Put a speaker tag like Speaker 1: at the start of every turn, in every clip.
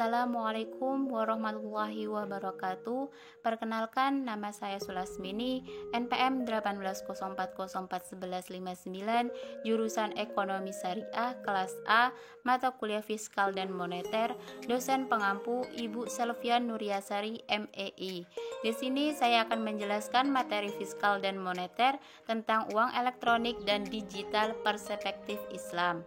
Speaker 1: Assalamualaikum warahmatullahi wabarakatuh. Perkenalkan, nama saya Sulasmini, NPM 1804041159, jurusan Ekonomi Syariah kelas A, mata kuliah Fiskal dan Moneter, dosen pengampu Ibu Selvian Nuryasari, MEI. Di sini saya akan menjelaskan materi fiskal dan moneter tentang uang elektronik dan digital perspektif Islam.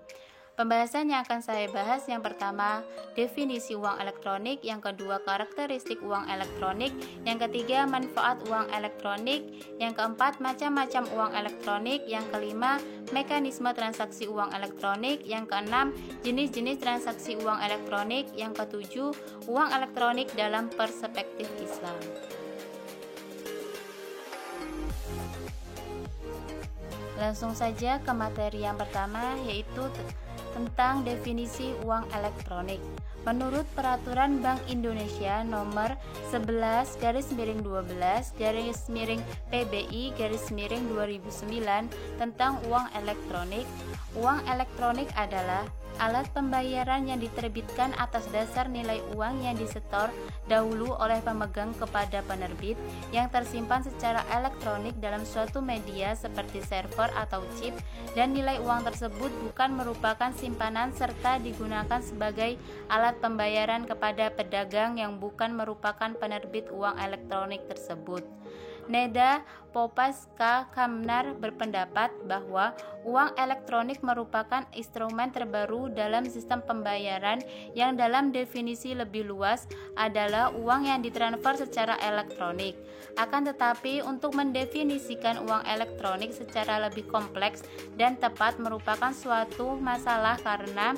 Speaker 1: Pembahasan yang akan saya bahas, yang pertama definisi uang elektronik, yang kedua karakteristik uang elektronik, yang ketiga manfaat uang elektronik, yang keempat macam-macam uang elektronik, yang kelima mekanisme transaksi uang elektronik, yang keenam jenis-jenis transaksi uang elektronik, yang ketujuh uang elektronik dalam perspektif Islam. Langsung saja ke materi yang pertama, yaitu tentang definisi uang elektronik. Menurut Peraturan Bank Indonesia Nomor 11/12/PBI/2009 tentang uang elektronik, uang elektronik adalah alat pembayaran yang diterbitkan atas dasar nilai uang yang disetor dahulu oleh pemegang kepada penerbit, yang tersimpan secara elektronik dalam suatu media seperti server atau chip, dan nilai uang tersebut bukan merupakan simpanan serta digunakan sebagai alat pembayaran kepada pedagang yang bukan merupakan penerbit uang elektronik tersebut. Neda Popaska Kamnar berpendapat bahwa uang elektronik merupakan instrumen terbaru dalam sistem pembayaran yang dalam definisi lebih luas adalah uang yang ditransfer secara elektronik. Akan tetapi, untuk mendefinisikan uang elektronik secara lebih kompleks dan tepat merupakan suatu masalah karena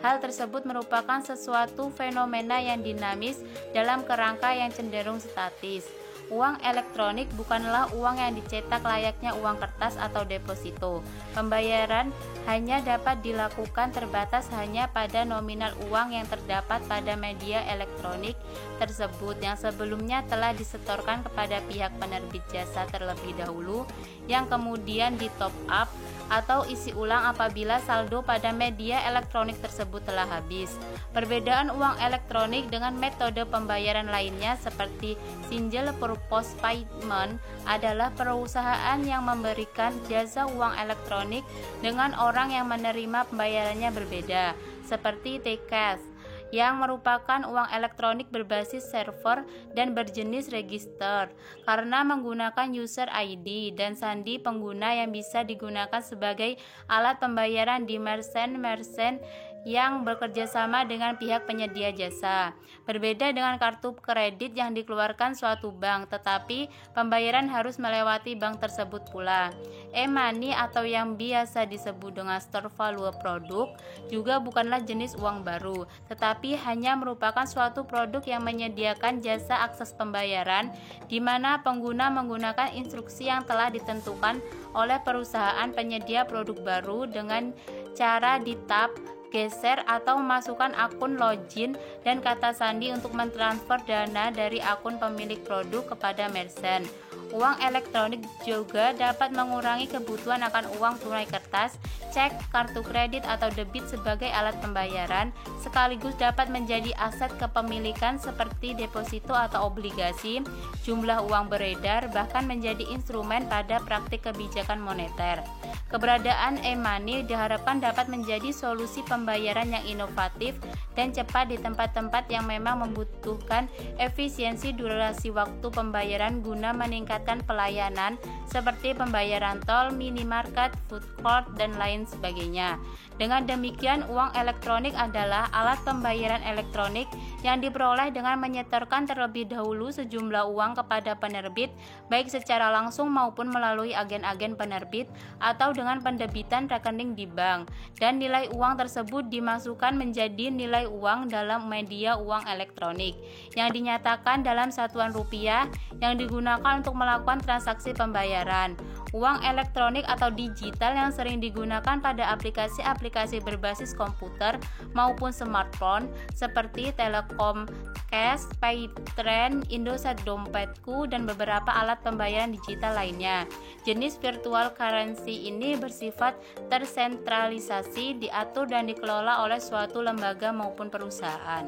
Speaker 1: hal tersebut merupakan sesuatu fenomena yang dinamis dalam kerangka yang cenderung statis. Uang elektronik bukanlah uang yang dicetak layaknya uang kertas atau deposito. Pembayaran hanya dapat dilakukan terbatas hanya pada nominal uang yang terdapat pada media elektronik tersebut, yang sebelumnya telah disetorkan kepada pihak penerbit jasa terlebih dahulu, yang kemudian di top up atau isi ulang apabila saldo pada media elektronik tersebut telah habis. Perbedaan uang elektronik dengan metode pembayaran lainnya seperti single purpose payment adalah perusahaan yang memberikan jasa uang elektronik dengan orang yang menerima pembayarannya berbeda, seperti Tcash, yang merupakan uang elektronik berbasis server dan berjenis register karena menggunakan user ID dan sandi pengguna yang bisa digunakan sebagai alat pembayaran di merchant yang bekerja sama dengan pihak penyedia jasa. Berbeda dengan kartu kredit yang dikeluarkan suatu bank, tetapi pembayaran harus melewati bank tersebut pula. E-money atau yang biasa disebut dengan store value produk juga bukanlah jenis uang baru, tetapi hanya merupakan suatu produk yang menyediakan jasa akses pembayaran di mana pengguna menggunakan instruksi yang telah ditentukan oleh perusahaan penyedia produk baru dengan cara di-tap, geser, atau memasukkan akun login dan kata sandi untuk mentransfer dana dari akun pemilik produk kepada merchant. Uang elektronik juga dapat mengurangi kebutuhan akan uang tunai kertas, cek, kartu kredit atau debit sebagai alat pembayaran, sekaligus dapat menjadi aset kepemilikan seperti deposito atau obligasi, jumlah uang beredar, bahkan menjadi instrumen pada praktik kebijakan moneter. Keberadaan e-money diharapkan dapat menjadi solusi pembayaran yang inovatif dan cepat di tempat-tempat yang memang membutuhkan efisiensi durasi waktu pembayaran guna meningkatkan pelayanan seperti pembayaran tol, minimarket, food court, dan lain sebagainya. Dengan demikian, uang elektronik adalah alat pembayaran elektronik yang diperoleh dengan menyetorkan terlebih dahulu sejumlah uang kepada penerbit, baik secara langsung maupun melalui agen-agen penerbit atau dengan pendebitan rekening di bank, dan nilai uang tersebut dimasukkan menjadi nilai uang dalam media uang elektronik yang dinyatakan dalam satuan rupiah yang digunakan untuk melakukan transaksi pembayaran. Uang elektronik atau digital yang sering digunakan pada aplikasi-aplikasi berbasis komputer maupun smartphone seperti Telekom Cash, Paytrend, Indosat Dompetku, dan beberapa alat pembayaran digital lainnya. Jenis virtual currency ini bersifat tersentralisasi, diatur dan dikelola oleh suatu lembaga maupun perusahaan.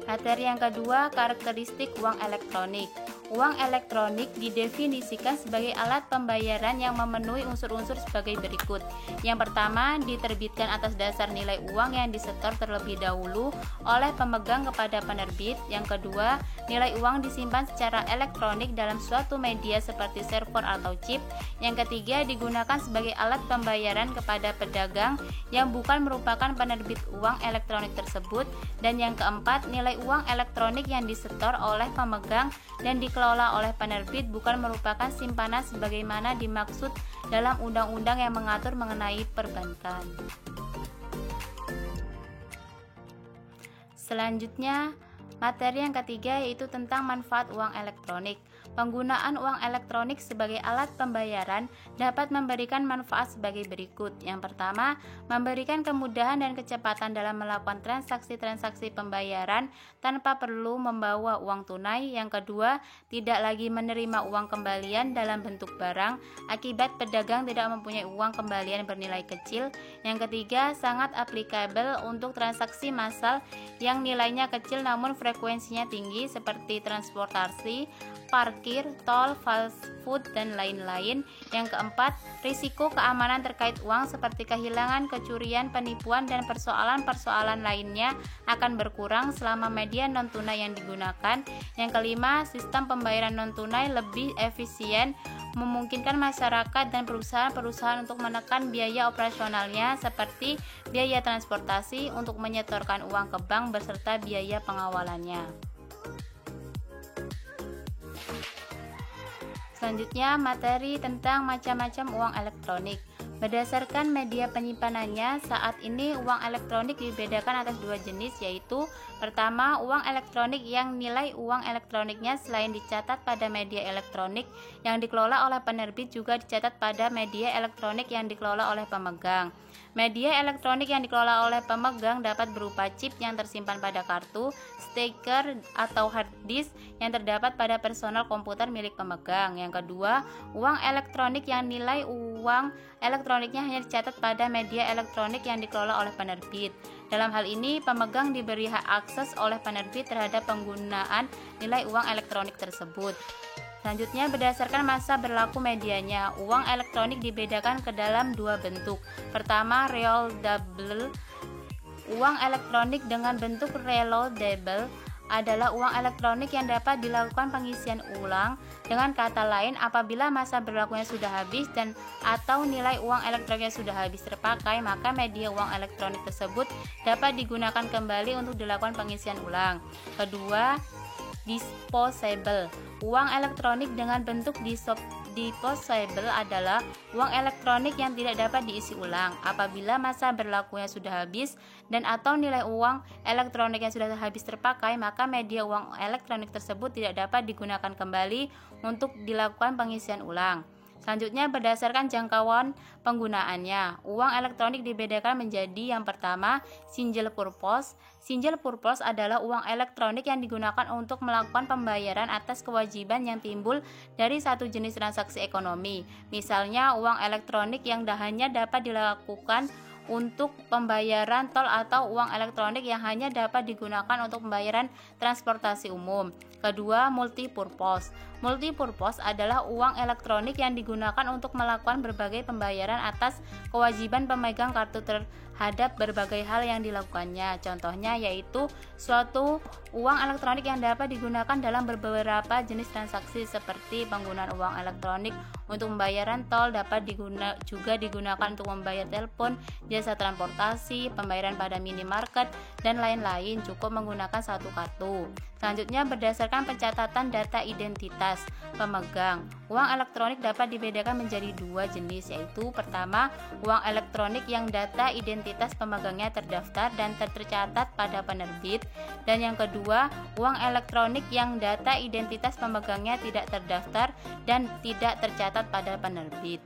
Speaker 1: Materi yang kedua, karakteristik uang elektronik. Uang elektronik didefinisikan sebagai alat pembayaran yang memenuhi unsur-unsur sebagai berikut. Yang pertama, diterbitkan atas dasar nilai uang yang disetor terlebih dahulu oleh pemegang kepada penerbit. Yang kedua, nilai uang disimpan secara elektronik dalam suatu media seperti server atau chip. Yang ketiga, digunakan sebagai alat pembayaran kepada pedagang yang bukan merupakan penerbit uang elektronik tersebut. Dan yang keempat, nilai uang elektronik yang disetor oleh pemegang dan dikelola oleh penerbit bukan merupakan simpanan sebagaimana dimaksud dalam undang-undang yang mengatur mengenai perbankan. Selanjutnya, materi yang ketiga yaitu tentang manfaat uang elektronik. Penggunaan uang elektronik sebagai alat pembayaran dapat memberikan manfaat sebagai berikut. Yang pertama, memberikan kemudahan dan kecepatan dalam melakukan transaksi-transaksi pembayaran tanpa perlu membawa uang tunai. Yang kedua, tidak lagi menerima uang kembalian dalam bentuk barang akibat pedagang tidak mempunyai uang kembalian bernilai kecil. Yang ketiga, sangat applicable untuk transaksi massal yang nilainya kecil namun frekuensinya tinggi seperti transportasi, parkir, tol, fast food, dan lain-lain. Yang keempat, risiko keamanan terkait uang seperti kehilangan, kecurian, penipuan, dan persoalan-persoalan lainnya akan berkurang selama media non-tunai yang digunakan. Yang kelima, sistem pembayaran non-tunai lebih efisien, memungkinkan masyarakat dan perusahaan-perusahaan untuk menekan biaya operasionalnya seperti biaya transportasi untuk menyetorkan uang ke bank beserta biaya pengawalannya. Selanjutnya, materi tentang macam-macam uang elektronik. Berdasarkan media penyimpanannya, saat ini uang elektronik dibedakan atas dua jenis, yaitu pertama, uang elektronik yang nilai uang elektroniknya selain dicatat pada media elektronik yang dikelola oleh penerbit juga dicatat pada media elektronik yang dikelola oleh pemegang. Media elektronik yang dikelola oleh pemegang dapat berupa chip yang tersimpan pada kartu, stiker, atau hard disk yang terdapat pada personal komputer milik pemegang. Yang kedua, uang elektronik yang nilai uang elektroniknya hanya dicatat pada media elektronik yang dikelola oleh penerbit. Dalam hal ini, pemegang diberi hak akses oleh penerbit terhadap penggunaan nilai uang elektronik tersebut. Selanjutnya, berdasarkan masa berlaku medianya, uang elektronik dibedakan ke dalam dua bentuk. Pertama, reloadable. Uang elektronik dengan bentuk reloadable adalah uang elektronik yang dapat dilakukan pengisian ulang. Dengan kata lain, apabila masa berlakunya sudah habis dan atau nilai uang elektroniknya sudah habis terpakai, maka media uang elektronik tersebut dapat digunakan kembali untuk dilakukan pengisian ulang. Kedua, disposable. Uang elektronik dengan bentuk disposable adalah uang elektronik yang tidak dapat diisi ulang. Apabila masa berlakunya sudah habis dan atau nilai uang elektronik yang sudah habis terpakai, maka media uang elektronik tersebut tidak dapat digunakan kembali untuk dilakukan pengisian ulang. Selanjutnya, berdasarkan jangkauan penggunaannya, uang elektronik dibedakan menjadi yang pertama, single purpose. Single purpose adalah uang elektronik yang digunakan untuk melakukan pembayaran atas kewajiban yang timbul dari satu jenis transaksi ekonomi. Misalnya, uang elektronik yang hanya dapat dilakukan untuk pembayaran tol atau uang elektronik yang hanya dapat digunakan untuk pembayaran transportasi umum. Kedua, multipurpose. Multipurpose adalah uang elektronik yang digunakan untuk melakukan berbagai pembayaran atas kewajiban pemegang kartu terhadap berbagai hal yang dilakukannya. Contohnya yaitu suatu uang elektronik yang dapat digunakan dalam beberapa jenis transaksi seperti penggunaan uang elektronik untuk pembayaran tol dapat juga digunakan untuk membayar telepon, jasa transportasi, pembayaran pada minimarket, dan lain-lain, cukup menggunakan satu kartu. Selanjutnya, berdasarkan pencatatan data identitas pemegang, uang elektronik dapat dibedakan menjadi dua jenis, yaitu pertama, uang elektronik yang data identitas pemegangnya terdaftar dan tercatat pada penerbit, dan yang kedua, uang elektronik yang data identitas pemegangnya tidak terdaftar dan tidak tercatat pada penerbit.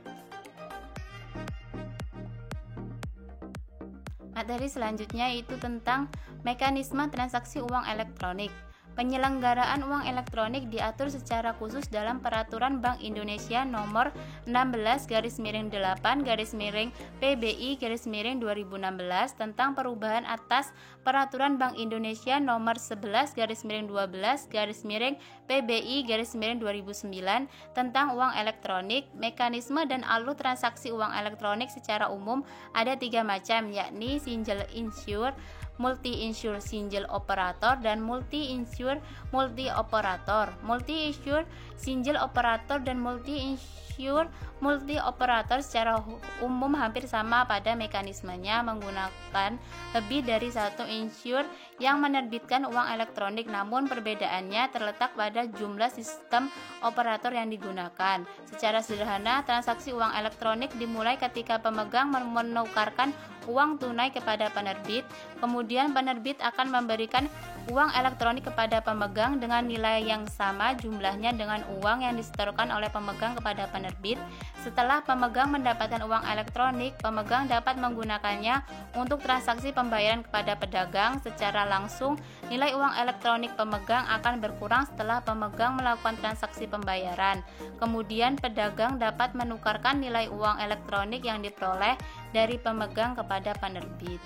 Speaker 1: Materi selanjutnya itu tentang mekanisme transaksi uang elektronik. Penyelenggaraan uang elektronik diatur secara khusus dalam Peraturan Bank Indonesia Nomor 16/PBI/2016 tentang perubahan atas Peraturan Bank Indonesia Nomor 11/12/PBI/2009 tentang uang elektronik. Mekanisme dan alur transaksi uang elektronik secara umum ada 3 macam, yakni single issuer, multi-issuer single operator, dan multi-issuer multi-operator. Multi-issuer single operator dan multi-issuer multi-operator secara umum hampir sama pada mekanismenya, menggunakan lebih dari satu issuer yang menerbitkan uang elektronik, namun perbedaannya terletak pada jumlah sistem operator yang digunakan. Secara sederhana, transaksi uang elektronik dimulai ketika pemegang menukarkan uang tunai kepada penerbit, kemudian penerbit akan memberikan uang elektronik kepada pemegang dengan nilai yang sama jumlahnya dengan uang yang disetorkan oleh pemegang kepada penerbit. Setelah pemegang mendapatkan uang elektronik, pemegang dapat menggunakannya untuk transaksi pembayaran kepada pedagang secara langsung. Nilai uang elektronik pemegang akan berkurang setelah pemegang melakukan transaksi pembayaran. Kemudian pedagang dapat menukarkan nilai uang elektronik yang diperoleh dari pemegang kepada penerbit.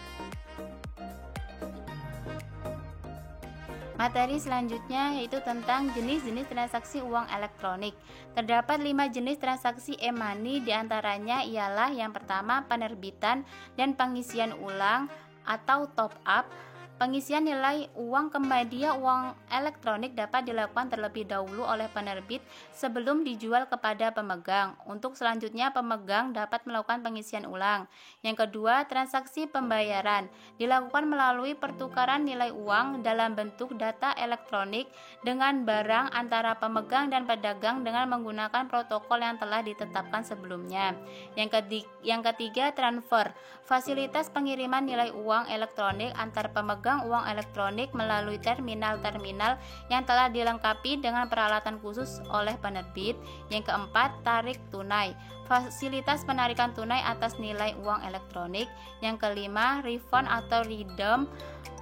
Speaker 1: Materi selanjutnya yaitu tentang jenis-jenis transaksi uang elektronik. Terdapat 5 jenis transaksi e-money, diantaranya ialah yang pertama penerbitan dan pengisian ulang atau top up. Pengisian nilai uang kembali uang elektronik dapat dilakukan terlebih dahulu oleh penerbit sebelum dijual kepada pemegang. Untuk selanjutnya, pemegang dapat melakukan pengisian ulang. Yang kedua, transaksi pembayaran dilakukan melalui pertukaran nilai uang dalam bentuk data elektronik dengan barang antara pemegang dan pedagang dengan menggunakan protokol yang telah ditetapkan sebelumnya. Yang ketiga, transfer, fasilitas pengiriman nilai uang elektronik antar pemegang uang elektronik melalui terminal-terminal yang telah dilengkapi dengan peralatan khusus oleh penerbit. Yang keempat, tarik tunai, fasilitas penarikan tunai atas nilai uang elektronik. Yang kelima, refund atau redeem,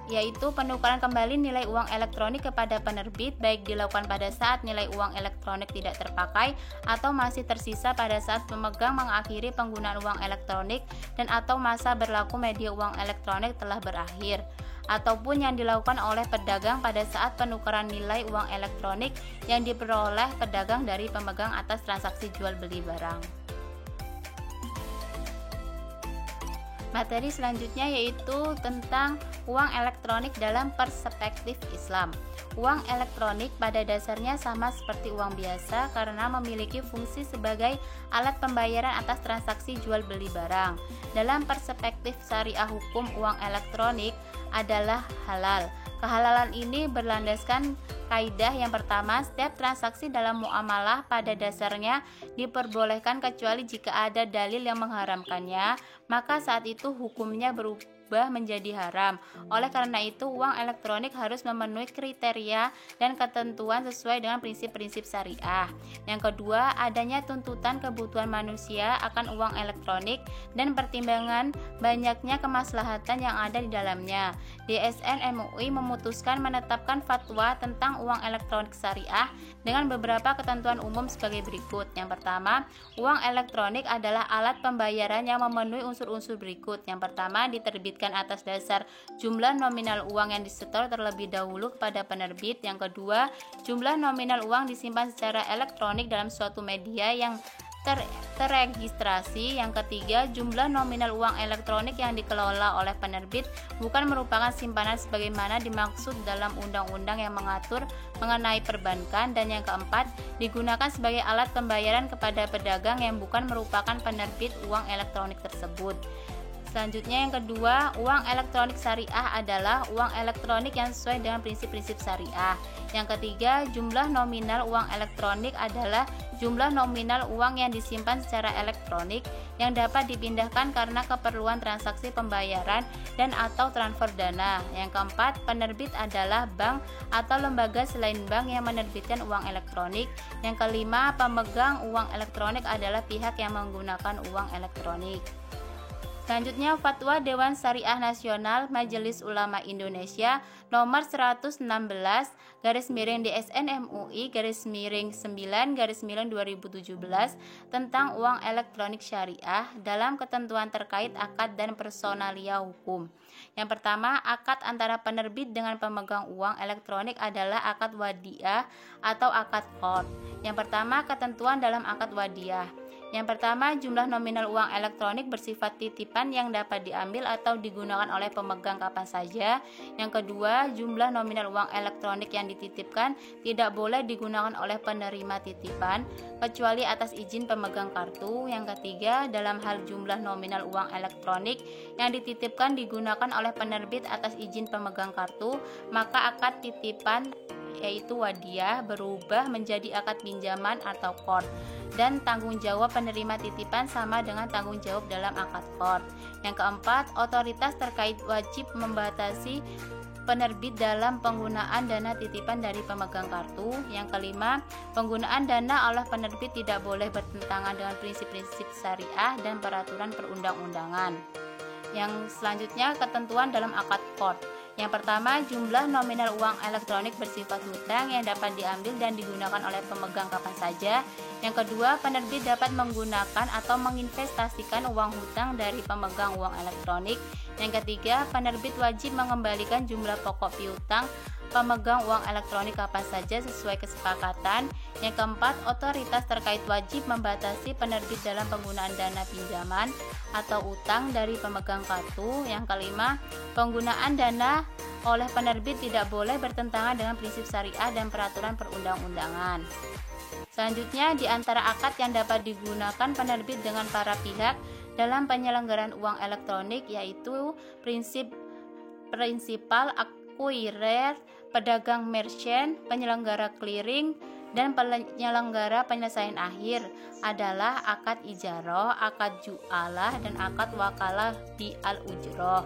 Speaker 1: yaitu penukaran kembali nilai uang elektronik kepada penerbit, baik dilakukan pada saat nilai uang elektronik tidak terpakai atau masih tersisa pada saat pemegang mengakhiri penggunaan uang elektronik dan atau masa berlaku media uang elektronik telah berakhir, ataupun yang dilakukan oleh pedagang pada saat penukaran nilai uang elektronik yang diperoleh pedagang dari pemegang atas transaksi jual beli barang. Materi selanjutnya yaitu tentang uang elektronik dalam perspektif Islam. Uang elektronik pada dasarnya sama seperti uang biasa karena memiliki fungsi sebagai alat pembayaran atas transaksi jual beli barang. Dalam perspektif syariah hukum, uang elektronik adalah halal. Kehalalan ini berlandaskan kaidah yang pertama, setiap transaksi dalam muamalah pada dasarnya diperbolehkan kecuali jika ada dalil yang mengharamkannya, maka saat itu hukumnya berubah menjadi haram. Oleh karena itu, uang elektronik harus memenuhi kriteria dan ketentuan sesuai dengan prinsip-prinsip syariah. Yang kedua, adanya tuntutan kebutuhan manusia akan uang elektronik dan pertimbangan banyaknya kemaslahatan yang ada di dalamnya. DSN MUI memutuskan menetapkan fatwa tentang uang elektronik syariah dengan beberapa ketentuan umum sebagai berikut. Yang pertama, uang elektronik adalah alat pembayaran yang memenuhi unsur-unsur berikut. Yang pertama, diterbitkan atas dasar jumlah nominal uang yang disetor terlebih dahulu kepada penerbit. Yang kedua, jumlah nominal uang disimpan secara elektronik dalam suatu media yang terregistrasi. Yang ketiga, jumlah nominal uang elektronik yang dikelola oleh penerbit bukan merupakan simpanan sebagaimana dimaksud dalam undang-undang yang mengatur mengenai perbankan. Dan yang keempat, digunakan sebagai alat pembayaran kepada pedagang yang bukan merupakan penerbit uang elektronik tersebut. Selanjutnya yang kedua, uang elektronik syariah adalah uang elektronik yang sesuai dengan prinsip-prinsip syariah. Yang ketiga, jumlah nominal uang elektronik adalah jumlah nominal uang yang disimpan secara elektronik yang dapat dipindahkan karena keperluan transaksi pembayaran dan atau transfer dana. Yang keempat, penerbit adalah bank atau lembaga selain bank yang menerbitkan uang elektronik. Yang kelima, pemegang uang elektronik adalah pihak yang menggunakan uang elektronik. Selanjutnya, Fatwa Dewan Syariah Nasional Majelis Ulama Indonesia nomor 116 DSN MUI 9/2017 tentang uang elektronik syariah dalam ketentuan terkait akad dan personalia hukum. Yang pertama, akad antara penerbit dengan pemegang uang elektronik adalah akad wadiah atau akad qard. Yang pertama, ketentuan dalam akad wadiah. Yang pertama, jumlah nominal uang elektronik bersifat titipan yang dapat diambil atau digunakan oleh pemegang kapan saja. Yang kedua, jumlah nominal uang elektronik yang dititipkan tidak boleh digunakan oleh penerima titipan kecuali atas izin pemegang kartu. Yang ketiga, dalam hal jumlah nominal uang elektronik yang dititipkan digunakan oleh penerbit atas izin pemegang kartu, maka akad titipan yaitu wadiah berubah menjadi akad pinjaman atau qard, dan tanggung jawab penerima titipan sama dengan tanggung jawab dalam akad qard. Yang keempat, otoritas terkait wajib membatasi penerbit dalam penggunaan dana titipan dari pemegang kartu. Yang kelima, penggunaan dana oleh penerbit tidak boleh bertentangan dengan prinsip-prinsip syariah dan peraturan perundang-undangan. Yang selanjutnya, ketentuan dalam akad qard. Yang pertama, jumlah nominal uang elektronik bersifat hutang yang dapat diambil dan digunakan oleh pemegang kapan saja. Yang kedua, penerbit dapat menggunakan atau menginvestasikan uang hutang dari pemegang uang elektronik. Yang ketiga, penerbit wajib mengembalikan jumlah pokok piutang pemegang uang elektronik kapan saja sesuai kesepakatan. Yang keempat, otoritas terkait wajib membatasi penerbit dalam penggunaan dana pinjaman atau utang dari pemegang kartu. Yang kelima, penggunaan dana oleh penerbit tidak boleh bertentangan dengan prinsip syariah dan peraturan perundang-undangan. Selanjutnya, di antara akad yang dapat digunakan penerbit dengan para pihak dalam penyelenggaraan uang elektronik yaitu prinsipal akuirer, pedagang merchant, penyelenggara clearing, dan penyelenggara penyelesaian akhir adalah akad ijaroh, akad ju'alah, dan akad wakalah bi'al ujroh.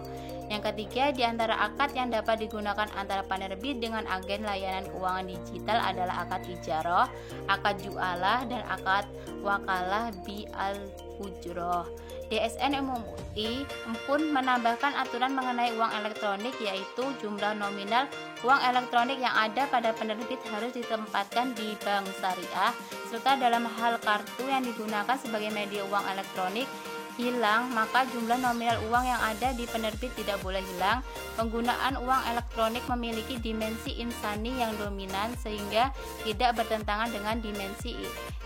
Speaker 1: Yang ketiga, di antara akad yang dapat digunakan antara penerbit dengan agen layanan keuangan digital adalah akad ijaroh, akad ju'alah, dan akad wakalah bi'al ujroh. DSN MUI pun menambahkan aturan mengenai uang elektronik yaitu jumlah nominal uang elektronik yang ada pada penerbit harus ditempatkan di bank syariah, serta dalam hal kartu yang digunakan sebagai media uang elektronik hilang, maka jumlah nominal uang yang ada di penerbit tidak boleh hilang. Penggunaan uang elektronik memiliki dimensi insani yang dominan sehingga tidak bertentangan dengan dimensi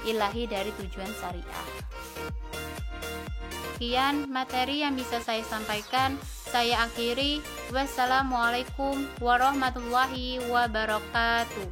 Speaker 1: ilahi dari tujuan syariah. Sekian materi yang bisa saya sampaikan. Saya akhiri. Wassalamualaikum warahmatullahi wabarakatuh.